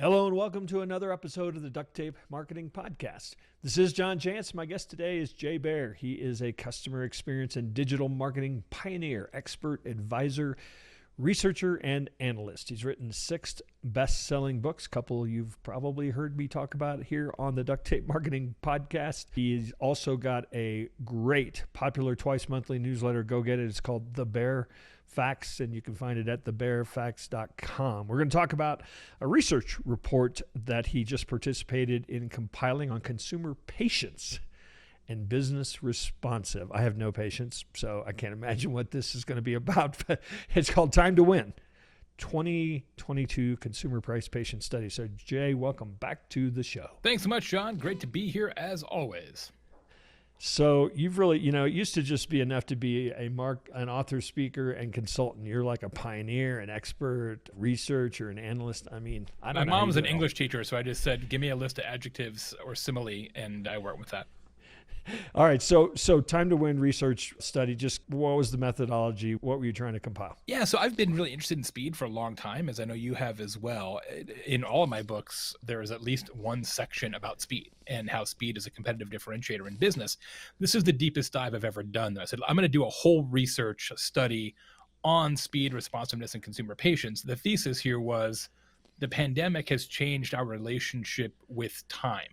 Hello and welcome to another episode of the Duct Tape Marketing Podcast. This is John Jantsch. My guest today is Jay Baer. He is a customer experience and digital marketing pioneer, expert, advisor, researcher, and analyst. He's written 6 best-selling books, a couple you've probably heard me talk about here on the Duct Tape Marketing Podcast. He's also got a great, popular twice-monthly newsletter. Go get it. It's called The Baer Facts, and you can find it at thebaerfacts.com. We're going to talk about a research report that he just participated in compiling on consumer patience and business responsive. I have no patience, so I can't imagine what this is going to be about. It's called Time to Win, 2022 Consumer Price Patience Study. So Jay, welcome back to the show. Thanks so much, John. Great to be here as always. So you've really, it used to just be enough to be an author, speaker, and consultant. You're like a pioneer, an expert, researcher, an analyst. I mean, I don't know. My mom's an English teacher, so I just said, give me a list of adjectives or simile, and I work with that. All right. So Time to Win research study, just what was the methodology? What were you trying to compile? Yeah, so I've been really interested in speed for a long time, as I know you have as well. In all of my books, there is at least one section about speed and how speed is a competitive differentiator in business. This is the deepest dive I've ever done. I said, I'm going to do a whole research study on speed, responsiveness, and consumer patience. The thesis here was the pandemic has changed our relationship with time.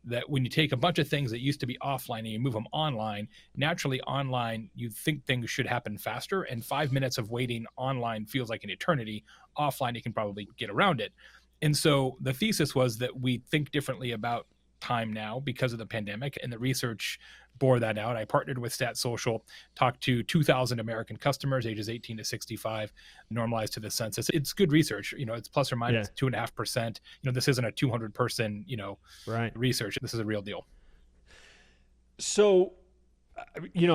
That when you take a bunch of things that used to be offline and you move them online, naturally online, you think things should happen faster, and 5 minutes of waiting online feels like an eternity. Offline, you can probably get around it. And so the thesis was that we think differently about time now because of the pandemic, and the research bore that out. I partnered with Stat Social, talked to 2,000 American customers, ages 18 to 65, normalized to the census. It's good research. It's plus or minus 2.5%. This isn't a 200-person, right. research. This is a real deal. So, we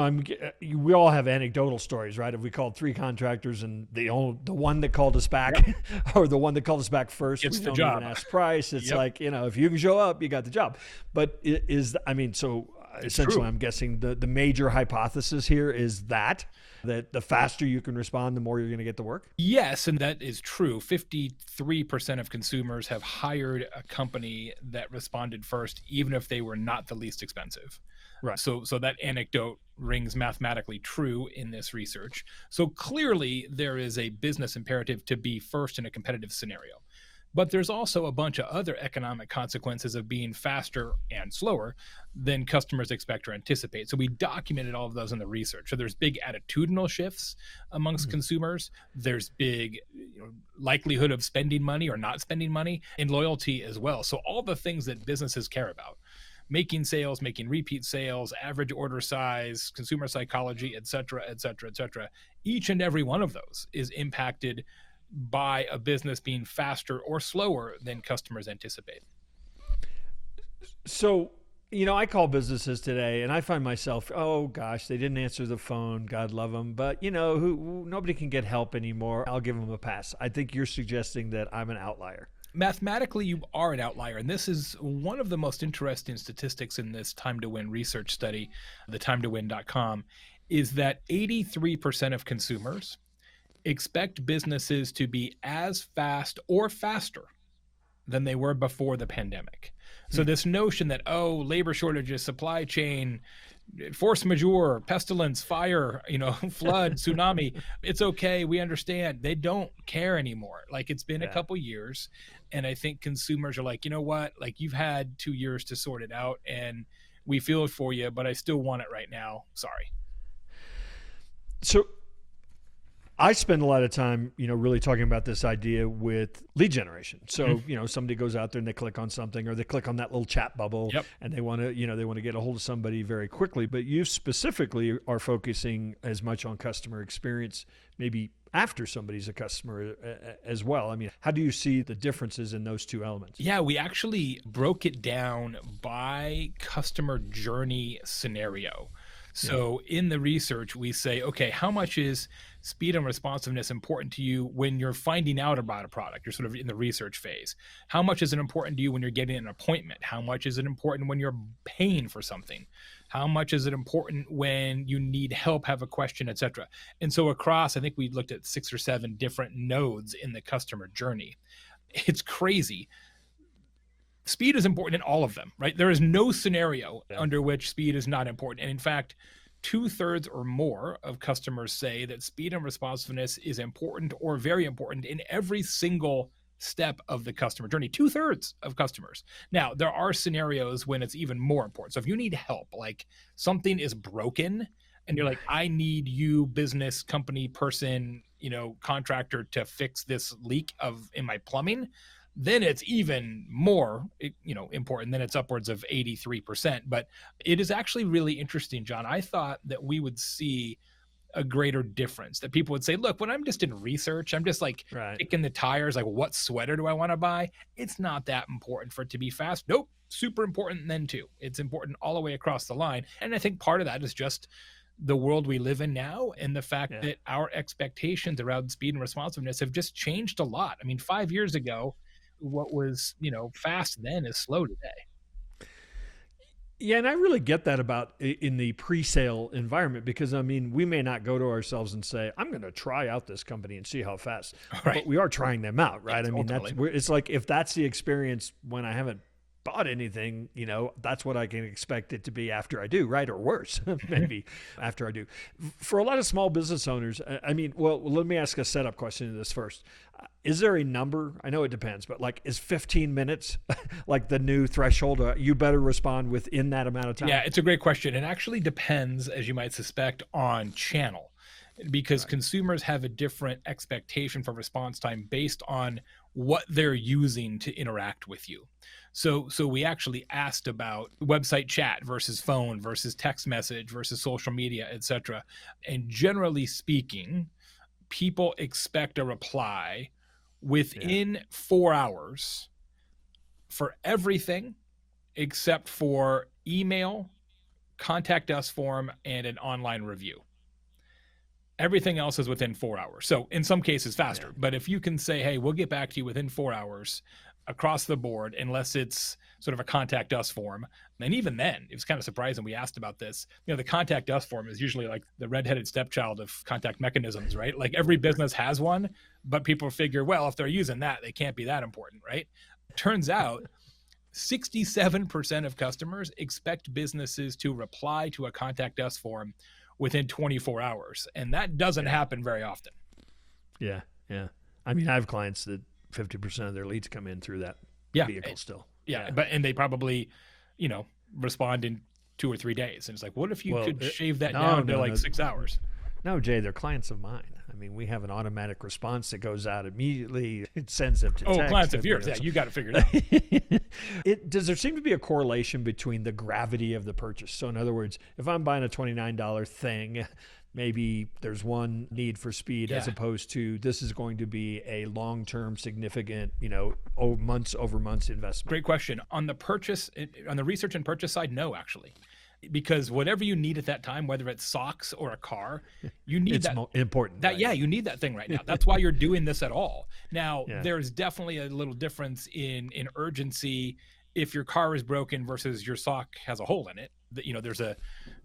all have anecdotal stories, right? If we called 3 contractors and the one that called us back or the one that called us back first, it's we the don't job. even ask price. It's like, if you can show up, you got the job. But essentially, true. I'm guessing the major hypothesis here is that the faster you can respond, the more you're going to get the work? Yes, and that is true. 53% of consumers have hired a company that responded first, even if they were not the least expensive. Right. So that anecdote rings mathematically true in this research. So clearly there is a business imperative to be first in a competitive scenario. But there's also a bunch of other economic consequences of being faster and slower than customers expect or anticipate. So we documented all of those in the research. So there's big attitudinal shifts amongst consumers. There's big likelihood of spending money or not spending money, and loyalty as well. So all the things that businesses care about: making sales, making repeat sales, average order size, consumer psychology, et cetera, et cetera, et cetera. Each and every one of those is impacted by a business being faster or slower than customers anticipate. So, I call businesses today and I find myself, oh gosh, they didn't answer the phone. God love them. But nobody can get help anymore. I'll give them a pass. I think you're suggesting that I'm an outlier. Mathematically, you are an outlier. And this is one of the most interesting statistics in this Time to Win research study, the timetowin.com, is that 83% of consumers expect businesses to be as fast or faster than they were before the pandemic. So this notion that, labor shortages, supply chain, force majeure, pestilence, fire, flood, tsunami, it's okay, we understand. They don't care anymore. Like, it's been a couple years, and I think consumers are like, you know what, like, you've had 2 years to sort it out, and we feel it for you, but I still want it right now. Sorry. So I spend a lot of time, really talking about this idea with lead generation. So, somebody goes out there and they click on something, or they click on that little chat bubble, and they want to get a hold of somebody very quickly. But you specifically are focusing as much on customer experience, maybe after somebody's a customer as well. I mean, how do you see the differences in those two elements? Yeah, we actually broke it down by customer journey scenario. So in the research, we say, okay, how much is speed and responsiveness important to you when you're finding out about a product? You're sort of in the research phase. How much is it important to you when you're getting an appointment? How much is it important when you're paying for something? How much is it important when you need help, have a question, et cetera? And so across, I think we looked at 6 or 7 different nodes in the customer journey. It's crazy. Speed is important in all of them, right? There is no scenario Yeah. under which speed is not important. And in fact, 2/3 or more of customers say that speed and responsiveness is important or very important in every single step of the customer journey. 2/3 of customers. Now, there are scenarios when it's even more important. So if you need help, like something is broken and you're like, I need you, business, company, person, contractor, to fix this leak in my plumbing, then it's even more, important. Then it's upwards of 83%. But it is actually really interesting, John. I thought that we would see a greater difference, that people would say, look, when I'm just in research, I'm just like kicking the tires, like what sweater do I want to buy? It's not that important for it to be fast. Nope. Super important then too. It's important all the way across the line. And I think part of that is just the world we live in now, and the fact that our expectations around speed and responsiveness have just changed a lot. I mean, 5 years ago, what was, fast then is slow today. Yeah, and I really get that about in the pre-sale environment, because I mean, we may not go to ourselves and say, I'm going to try out this company and see how fast, but we are trying them out, right? Yes, I mean, it's like, if that's the experience when I haven't bought anything, that's what I can expect it to be after I do, right? Or worse, maybe after I do. For a lot of small business owners, I mean, well, let me ask a setup question to this first. Is there a number? I know it depends, but like, is 15 minutes like the new threshold? You better respond within that amount of time? Yeah, it's a great question. It actually depends, as you might suspect, on channel, because consumers have a different expectation for response time based on what they're using to interact with you. So we actually asked about website chat versus phone versus text message versus social media, etc. And generally speaking, people expect a reply within 4 hours for everything except for email, contact us form, and an online review. Everything else is within 4 hours. So in some cases faster, but if you can say, hey, we'll get back to you within 4 hours across the board, unless it's sort of a contact us form. And even then, it was kind of surprising. We asked about this. The contact us form is usually like the redheaded stepchild of contact mechanisms, right? Like every business has one, but people figure, well, if they're using that, they can't be that important, right? Turns out 67% of customers expect businesses to reply to a contact us form within 24 hours. And that doesn't happen very often. Yeah. Yeah. I mean, I have clients that 50% of their leads come in through that vehicle still. And they probably, respond in 2 or 3 days. And it's like, what if you could shave that down to 6 hours? No, Jay, they're clients of mine. I mean, we have an automatic response that goes out immediately. It sends them to text. Clients of yours. You got to figure it out. Does there seem to be a correlation between the gravity of the purchase? So in other words, if I'm buying a $29 thing, maybe there's one need for speed as opposed to this is going to be a long-term significant, months over months investment. Great question. On the research and purchase side, no, actually. Because whatever you need at that time, whether it's socks or a car, you need it's important. You need that thing right now. That's why you're doing this at all. Now, there's definitely a little difference in urgency if your car is broken versus your sock has a hole in it.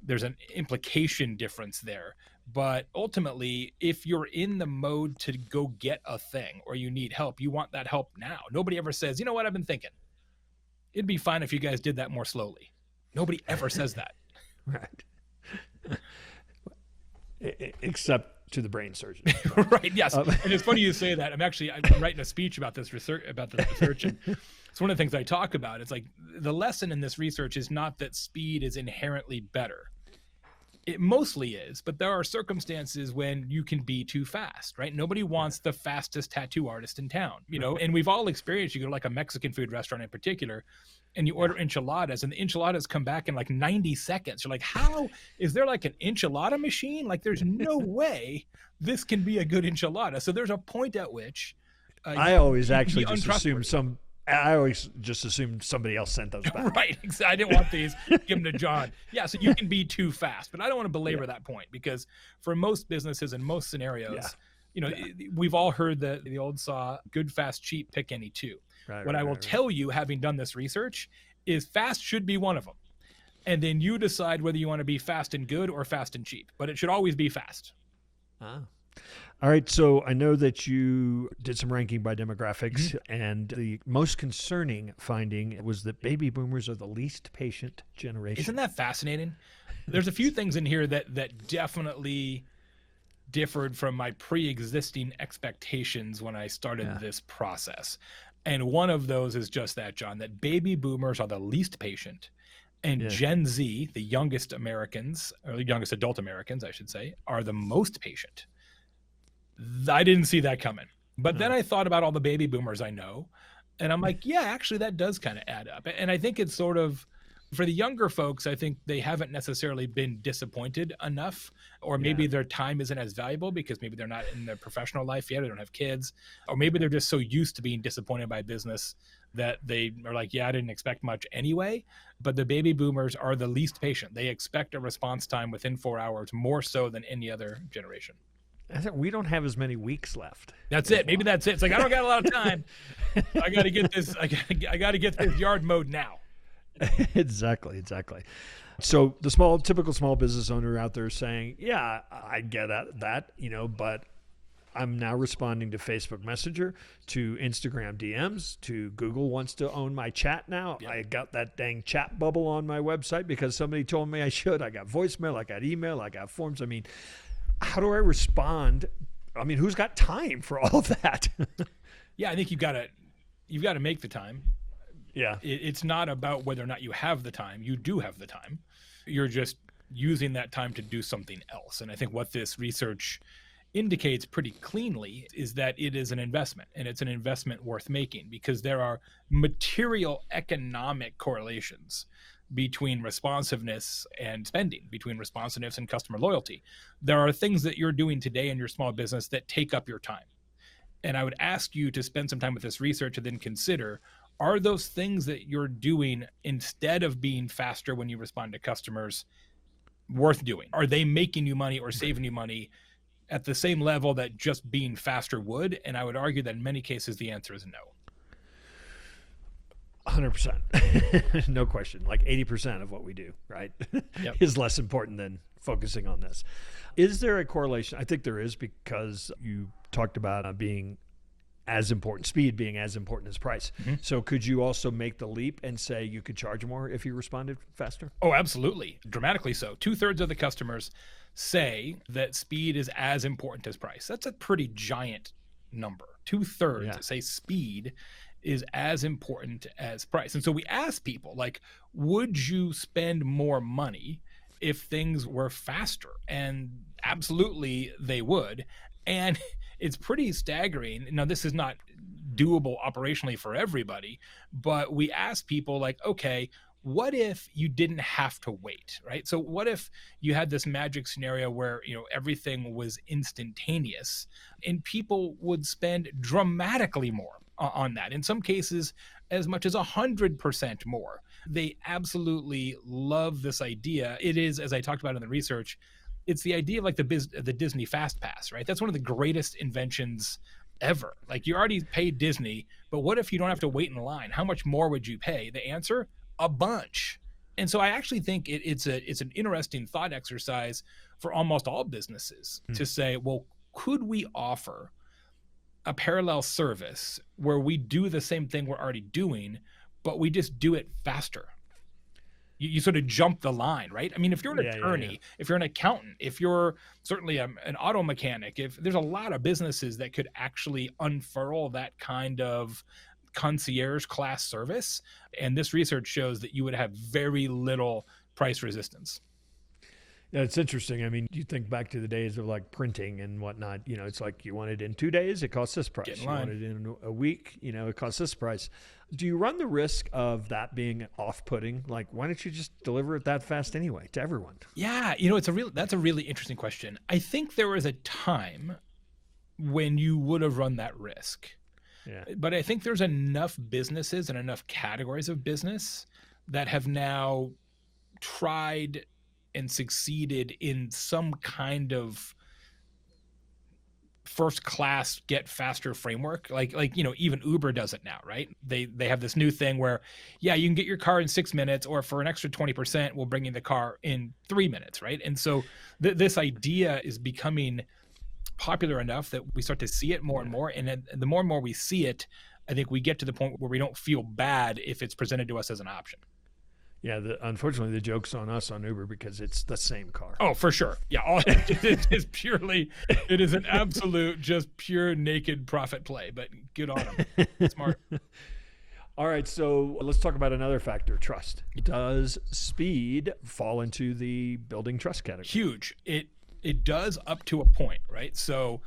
There's an implication difference there. But ultimately, if you're in the mode to go get a thing or you need help, you want that help now. Nobody ever says, you know what, I've been thinking, it'd be fine if you guys did that more slowly. Nobody ever says that. Right. Except to the brain surgeon. Right. Yes. And it's funny you say that. I'm writing a speech about this research, and it's one of the things I talk about. It's like the lesson in this research is not that speed is inherently better. It mostly is, but there are circumstances when you can be too fast, right? Nobody wants the fastest tattoo artist in town, and we've all experienced, you go to like a Mexican food restaurant in particular, and you order enchiladas, and the enchiladas come back in like 90 seconds. You're like, how is there like an enchilada machine? Like there's no way this can be a good enchilada. So there's a point at which I always just assumed somebody else sent those back. Right. I didn't want these. Give them to John. Yeah. So you can be too fast, but I don't want to belabor that point, because for most businesses and most scenarios, we've all heard the old saw, good, fast, cheap, pick any two. What I will tell you, having done this research, is fast should be one of them. And then you decide whether you want to be fast and good or fast and cheap, but it should always be fast. All right. So I know that you did some ranking by demographics, Mm-hmm. and the most concerning finding was that baby boomers are the least patient generation. Isn't that fascinating? There's a few things in here that definitely differed from my pre-existing expectations when I started this process. And one of those is just that, John, that baby boomers are the least patient, and Gen Z, the youngest Americans, or the youngest adult Americans, I should say, are the most patient. I didn't see that coming. But then I thought about all the baby boomers I know, and I'm like, yeah, actually that does kind of add up. And I think it's sort of, for the younger folks, I think they haven't necessarily been disappointed enough, or maybe their time isn't as valuable because maybe they're not in their professional life yet, or they don't have kids, or maybe they're just so used to being disappointed by business that they are like, yeah, I didn't expect much anyway. But the baby boomers are the least patient. They expect a response time within 4 hours, more so than any other generation. We don't have as many weeks left. That's it. Maybe that's it. It's like, I don't got a lot of time. I got to get this. I got to get this yard mowed now. Exactly. So the typical small business owner out there saying, yeah, I get that, but I'm now responding to Facebook Messenger, to Instagram DMs, to Google wants to own my chat now. Yep. I got that dang chat bubble on my website because somebody told me I should. I got voicemail, I got email, I got forms. I mean, how do I respond? I mean, who's got time for all of that? Yeah, I think you've got to make the time. Yeah. It's not about whether or not you have the time. You do have the time. You're just using that time to do something else. And I think what this research indicates pretty cleanly is that it is an investment, and it's an investment worth making because there are material economic correlations between responsiveness and spending, between responsiveness and customer loyalty. There are things that you're doing today in your small business that take up your time. And I would ask you to spend some time with this research and then consider, are those things that you're doing instead of being faster when you respond to customers worth doing? Are they making you money or saving you money at the same level that just being faster would? And I would argue that in many cases, the answer is no. 100%. No question. Like 80% of what we do, right, is less important than focusing on this. Is there a correlation? I think there is, because you talked about being as important, speed being as important as price. Mm-hmm. So could you also make the leap and say you could charge more if you responded faster? Oh, absolutely. Dramatically so. 2/3 of the customers say that speed is as important as price. That's a pretty giant number. 2/3 say speed is as important as price. And so we ask people, like, would you spend more money if things were faster? And absolutely they would. And it's pretty staggering. Now, this is not doable operationally for everybody, but we ask people, like, okay, what if you didn't have to wait, right? So what if you had this magic scenario where, everything was instantaneous and people would spend dramatically more on that? In some cases, as much as 100% more. They absolutely love this idea. It is, as I talked about in the research, it's the idea of like the Disney Fast Pass, right? That's one of the greatest inventions ever. Like, you already paid Disney, but what if you don't have to wait in line? How much more would you pay? The answer, a bunch. And so I actually think it's an interesting thought exercise for almost all businesses to say, well, could we offer a parallel service where we do the same thing we're already doing, but we just do it faster? You sort of jump the line, right? I mean, if you're an attorney, if you're an accountant, if you're certainly an auto mechanic, if there's a lot of businesses that could actually unfurl that kind of concierge class service. And this research shows that you would have very little price resistance. Yeah, it's interesting. I mean, you think back to the days of like printing and whatnot, it's like you want it in 2 days, it costs this price. You want it in a week, it costs this price. Do you run the risk of that being off-putting? Like, why don't you just deliver it that fast anyway to everyone? Yeah, that's a really interesting question. I think there was a time when you would have run that risk. Yeah. But I think there's enough businesses and enough categories of business that have now tried and succeeded in some kind of first class get faster framework. Like even Uber does it now, right? They have this new thing where, you can get your car in 6 minutes, or for an extra 20%, we'll bring you the car in 3 minutes, right? And so this idea is becoming popular enough that we start to see it more and more. And then the more and more we see it, I think we get to the point where we don't feel bad if it's presented to us as an option. Yeah, unfortunately, the joke's on us on Uber because it's the same car. Oh, for sure. Yeah, it is an absolute, just pure naked profit play, but good on them. Smart. All right, so let's talk about another factor, trust. Does speed fall into the building trust category? Huge. It does up to a point, right? So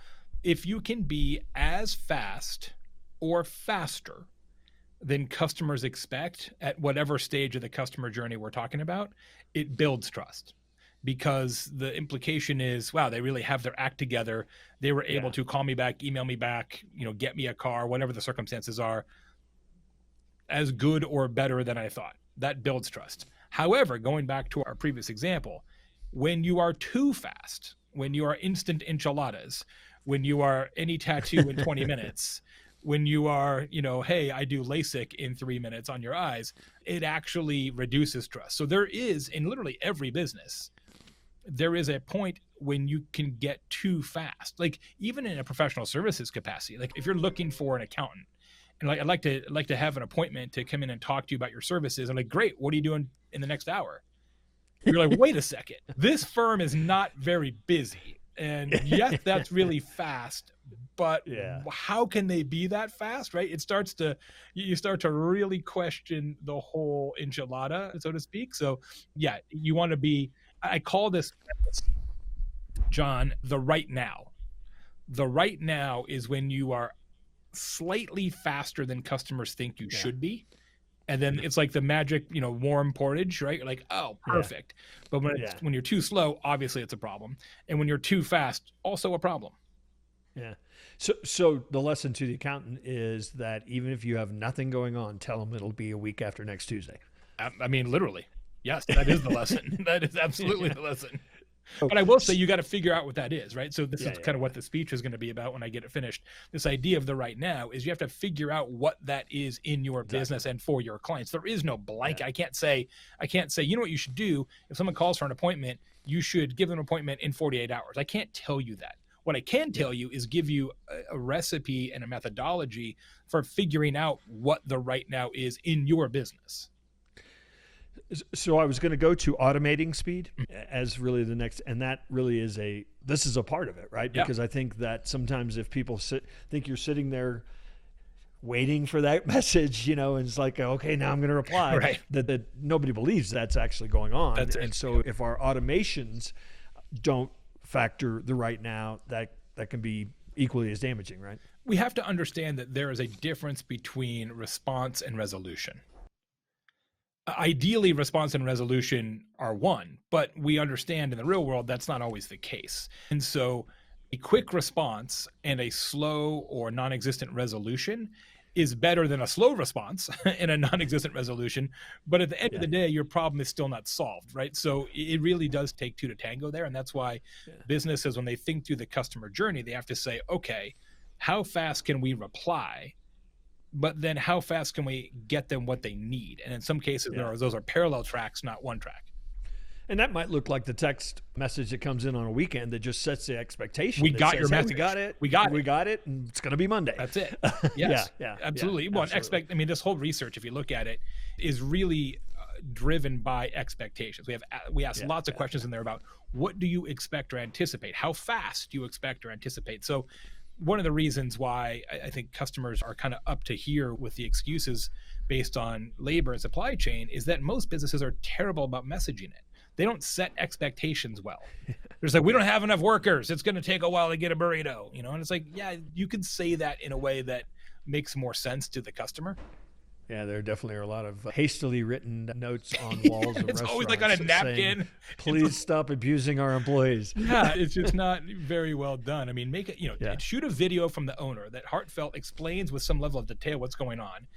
if you can be as fast or faster than customers expect at whatever stage of the customer journey we're talking about, it builds trust. Because the implication is, wow, they really have their act together. They were able to call me back, email me back, get me a car, whatever the circumstances are, as good or better than I thought. That builds trust. However, going back to our previous example, when you are too fast, when you are instant enchiladas, when you are any tattoo in 20 minutes, when you are, hey, I do LASIK in 3 minutes on your eyes, it actually reduces trust. So there is, in literally every business, there is a point when you can get too fast. Like even in a professional services capacity, like if you're looking for an accountant, and like I'd like to have an appointment to come in and talk to you about your services. I'm like, great, what are you doing in the next hour? You're like, wait a second, this firm is not very busy. And yes, that's really fast, but how can they be that fast, right? You start to really question the whole enchilada, so to speak. So yeah, you want to be, I call this, John, the right now. The right now is when you are slightly faster than customers think you should be. And then it's like the magic, warm portage, right? You're like, oh, perfect. But when you're too slow, obviously it's a problem. And when you're too fast, also a problem. Yeah. So the lesson to the accountant is that even if you have nothing going on, tell them it'll be a week after next Tuesday. I mean, literally. Yes, that is the lesson. That is absolutely the lesson. But I will say you got to figure out what that is, right? So this is kind of what the speech is going to be about when I get it finished. This idea of the right now is you have to figure out what that is in your business and for your clients. There is no blank. I can't say, you know what you should do? If someone calls for an appointment, you should give them an appointment in 48 hours. I can't tell you that. What I can tell you is give you a recipe and a methodology for figuring out what the right now is in your business. So I was going to go to automating speed as really the next, and that really is this is a part of it, right? Because I think that sometimes if people think you're sitting there waiting for that message, and it's like, okay, now I'm going to reply, right. that nobody believes that's actually going on. That's and so if our automations don't factor the right now, that can be equally as damaging, right? We have to understand that there is a difference between response and resolution. Ideally, response and resolution are one, but we understand in the real world that's not always the case. And so a quick response and a slow or non-existent resolution is better than a slow response and a non-existent resolution. But at the end of the day, your problem is still not solved, right? So it really does take two to tango there. And that's why businesses, when they think through the customer journey, they have to say, okay, how fast can we reply? But then how fast can we get them what they need? And in some cases, those are parallel tracks, not one track. And that might look like the text message that comes in on a weekend that just sets the expectation. We got your message. We got it. We got it. And it's going to be Monday. That's it. Yes. Absolutely. Yeah, well, absolutely. This whole research, if you look at it, is really driven by expectations. We ask lots of questions in there about what do you expect or anticipate? How fast do you expect or anticipate? So one of the reasons why I think customers are kind of up to here with the excuses based on labor and supply chain is that most businesses are terrible about messaging it. They don't set expectations well. There's like, we don't have enough workers. It's going to take a while to get a burrito, and it's like, yeah, you can say that in a way that makes more sense to the customer. Yeah, there definitely are a lot of hastily written notes on walls of restaurants. It's always like on a napkin. Saying, please stop abusing our employees. Yeah, it's just not very well done. I mean, make it, shoot a video from the owner that heartfelt explains with some level of detail what's going on,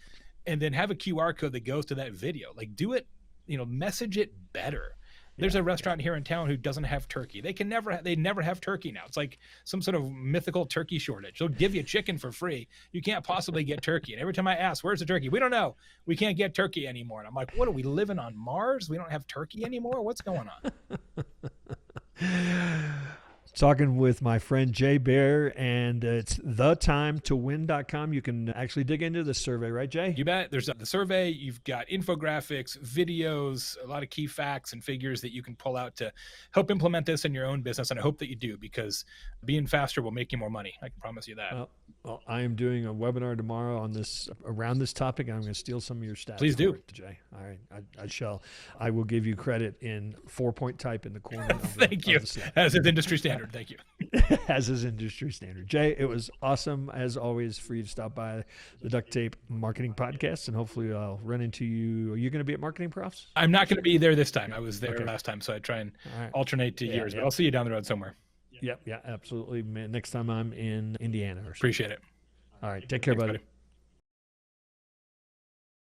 and then have a QR code that goes to that video. Like, do it, message it better. There's a restaurant here in town who doesn't have turkey. They never have turkey now. It's like some sort of mythical turkey shortage. They'll give you chicken for free. You can't possibly get turkey. And every time I ask, where's the turkey? We don't know. We can't get turkey anymore. And I'm like, what are we living on Mars? We don't have turkey anymore? What's going on? Talking with my friend Jay Baer, and it's thetimetowin.com. You can actually dig into this survey, right, Jay? You bet. There's the survey. You've got infographics, videos, a lot of key facts and figures that you can pull out to help implement this in your own business. And I hope that you do, because being faster will make you more money. I can promise you that. Well, I am doing a webinar tomorrow on this, around this topic, and I'm going to steal some of your stats. Please do, Jay. All right, I shall. I will give you credit in 4-point type in the corner. Thank you. As is industry standard. Thank you. As is industry standard. Jay, it was awesome as always for you to stop by the Duct Tape Marketing Podcast, and hopefully I'll run into you. Are you going to be at Marketing Profs? I'm not going to be there this time. I was there last time, so I try and alternate to years. But I'll see you down the road somewhere. Yep, yeah, absolutely. Next time I'm in Indiana or something. Appreciate it. All right, take care, buddy.